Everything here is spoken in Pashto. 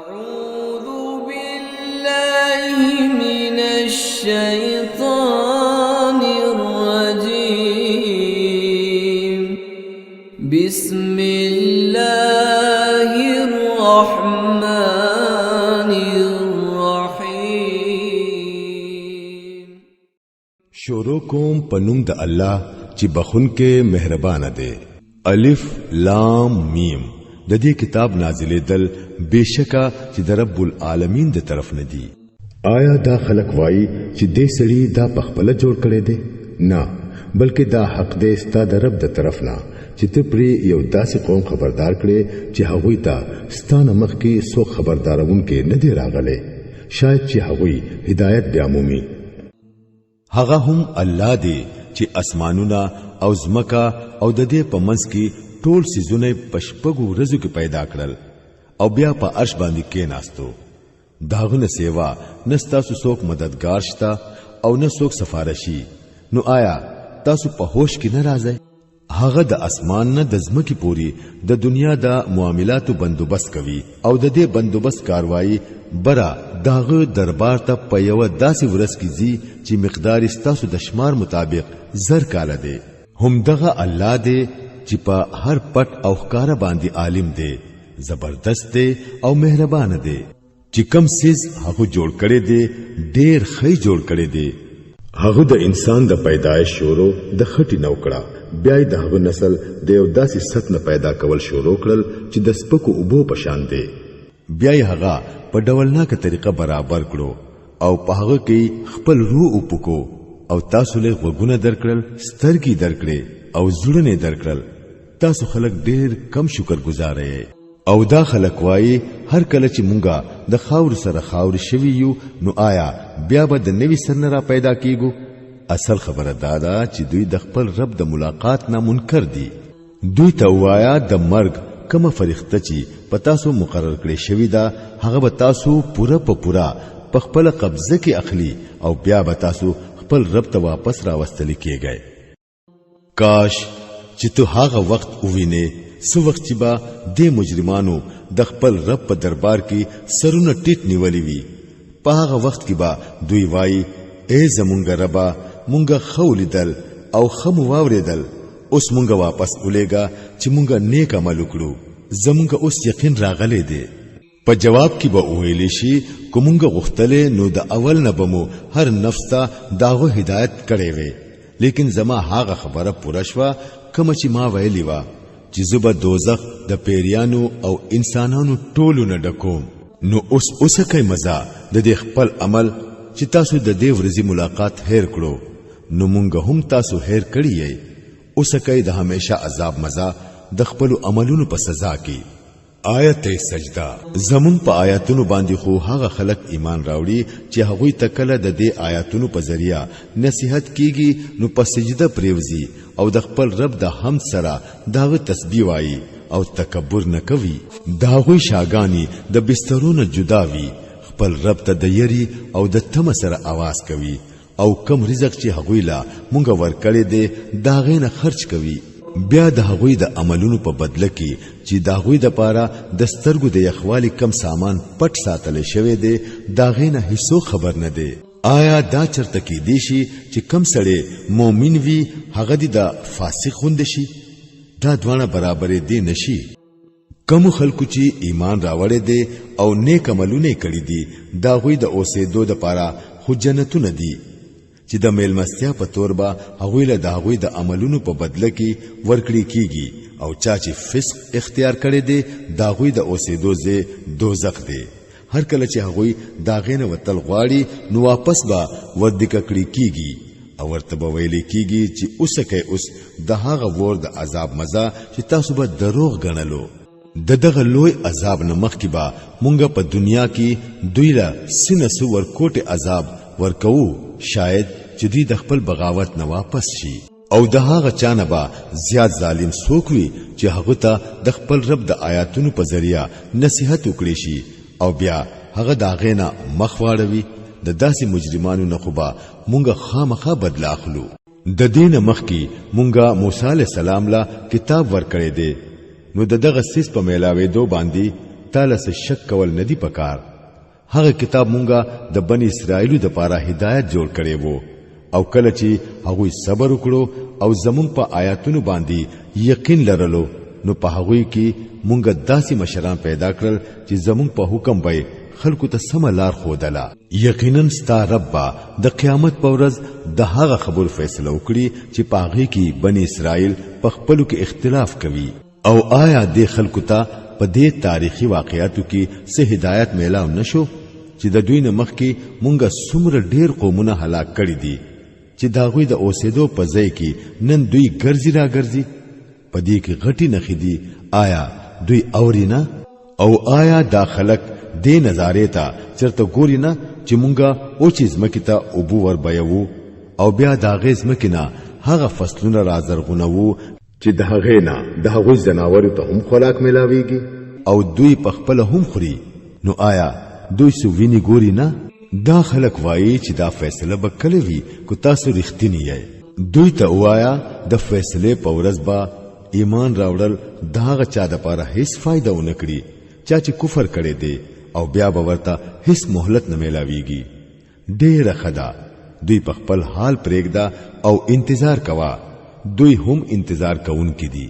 أعوذ بالله من الشيطان الرجيم. بسم الله الرحمن الرحيم. شروع کوم پنوم د الله چې بخون کې مهربان دی. الف لام میم. د دې کتاب نازلې دل بشکا چې د رب العالمین د طرف نه دی. آیا دا خلق وای چې دې سړي دا پخپله جوړ کړي دي؟ نه، بلکې دا حق دې ستاسو د رب د طرف نه چې ته پرې یو داسې قوم خبردار کړي چې هغوی ته ستانه مخ کې سو خبردارون کې نه دی راغلي، شاید چې هغوی هدایت بیا مومي. هغه هم الله دی چې اسمانونه او زمکا او د دې په منځ کې ټول سيزونه پشپغو ورځو کې پیدا کړل او بیا په عرش باندې کېناستو. داغه سیوا نستاسو څوک مددگار شتا او نه څوک سفارشي. نو آیا تاسو په هوش کې نه راځي؟ هغه د اسمان نه د زمکې پوری د دنیا د معاملاتو بندوبست کوي او د دې بندوبست کاروایی برا داغه دربار ته په یو داسې ورځ کې زی چې مقدار ستاسو د شمار مطابق زر کاله دی. هم دغه الله دی چې په هر پټ او ښکارا باندې عالم دی، زبردست دی او مهربان دی. چې کم سیز هغه جوړ کړي دی ډیر خی جوړ کړي دی. هغه د انسان د پیدایش شروع د خټي نو کړه، بیا د هغه نسل د یو داسې ست نه پیدا کول شروع کړل چې د سپکو اوبو په شان دی. بیا هغه په ډولناکه طریقه برابر کړو او په هغه کې خپل روح وپکو او تاسو له وګونه درکړل، سترګې درکړې او زړونه درکړل. تاسو خلک ډیر کم شکر گزار یې. او دا خلک وایي هر کله چې مونږه د خاور سره خاور شوی یو نو آیا بیا به د نوی سر را پیدا کیږو؟ اصل خبره دادا چې دوی د خپل رب د ملاقات نه منکر دي. دوی ته وایا د مرګ کومه فرښتہ چې پتا سو مقرر کړی شوی دا هغه به تاسو پوره په پوره په خپل قبضه کې اخلي او بیا به تاسو خپل رب ته واپس راوستل کیږئ. کاش چې ته هغه وخت ووینې سو وخت چې با د مجرمانو د خپل رب په دربار کې سرونه ټیټ نیولې وي. په هغه وخت کې با دوی وایي اے زمونږ ربا مونږه خولیدل او خمو واوریدل، اوس مونږه واپس ولېګا چې مونږه نیک عمل وکړو، زمونږه اوس یقین راغلی دی. په جواب کې به ویلې شي کومګه غختلې نو د اول نه بمو هر نفس ته داغه هدایت کړي وي، لیکن زما هغه خبره پوره شوه کوم چې ما ویلی و چې زبر دوزخ د پیریانو او انسانانو ټولو نه ډکوم. نو اوس کوي مزه د دې خپل عمل چې تاسو د دې ورځې ملاقات هیر کړو، نو مونږ هم تاسو هیر کړی یې. اوس کوي د همیشه عذاب مزه د خپل عملونو په سزا کې. آیت سجده. زمون په آیاتونو باندې خو هغه خلک ایمان راوړي چې هغوی تکله د دې آیاتونو په ذریعہ نصیحت کیږي نو په سجده پریوزي او د خپل رب د حمد سره داغه تسبیح وایي او تکبر نه کوي. داغوی شاګانی د بسترونو جدا وي، خپل رب ته د یری او د تم سره आवाज کوي او کم رزق چې هغوی لا مونږ ورکړي دي داغه نه خرج کوي. بیا د هغوی د عملونو په بدله کې چې د هغوی د پاره د سترګو د یخوالي کم سامان پټ ساتل شوی دی داغه نه هیڅ خبر نه دی. آیا دا چرته کې دی شي چې کم سړی مؤمن وي هغه د فاسق خوند شي؟ دا دوانه برابر دي نشي. کوم خلکو چې ایمان راوړی دي او نیک عملونه کړی دي داغوی د اوسېدو د پاره خو جنتونه دي چې د میلمستیا په تور با هغوی له داغوی د عملونو په بدله کې ورکړي کیږي او چا چې فسق اختیار کړي دي داغوی د اوسېدو ځای دوزخ دی. هر کله چې هغوی داغینه وتل غواړي نو واپس با ودکه کړي کیږي او ورته به ویلې کیږي چې اوسکه اوس د هغه ور د عذاب مزه چې تاسو به دروغ غنلو. دغه لوی عذاب نه مخکې با مونږ په دنیا کې دوی له سینسو ورکوټه عذاب ورکو، شاید چې دوی د خپل بغاوت نه واپس شي. او د هغه چانه با زیات ظالم څوک وي چې هغه ته د خپل رب د آیاتونو په ذریعہ نصیحت وکړي شي او بیا هغه داغه نه مخ واړوي. د داسې مجرمانو نه خو با مونږه خامخا بدل اخلو. د دین مخ کې مونږه موسی علی السلام لا کتاب ورکړی دی، نو دغه سیس په میلاوي دو باندې تعالی سے شک کول ندی پکار هغه کتاب مونږه د بنی اسرائیلو د پاره هدایت جوړ کړي وو او کله چې هغه صبر وکړو او زمون په آیاتونو باندې یقین لرلو نو په هغه کې مونږه داسې مشران پیدا کړل چې زمون په حکم به خلکو ته سم لار خودلا یقینا ستا رب د قیامت په ورځ د هغه خبر فیصله وکړي چې په هغه کې بنی اسرائیل په خپلو کې اختلاف کوي او آیا د خلکو ته په دې تاریخي واقعاتو کې څه هدایت میلاو نشو چې د دوی نه مخکې مونږه څومره ډیر قومونه هلاک کړي دي چې داغوی د اوسېدو په ځای کې نن دوی ګرځي را ګرځي په دې کې غټي نخې دي آیا دوی اورینا او آیا دا خلک دې نظارې ته چرته ګوري نه چې مونږه او چیز مکه ته ابو ور بیاو او بیا دا غیز مکه هغه فصلونه رازرغونو چې د هغه نه د هغه زناورو ته هم خوراک ملاويږي او دوی په خپل هم خوري نو آیا دوی سو ویني ګوري نه دا خلک وایي چې دا فیصله به کله وي کو تاسو رښتینی یې دوی ته وایا د فیصله په ورځ با ایمان راوړل داغه چا د پاره هیڅ فائدہ ونه کړی چا چې کفر کړي دي او بیا به ورته هیڅ مهلت نه ملاويږي ډېر خدا دوی په خپل حال پرېږدا او انتظار کوا دوی هم انتظار کوونکي دي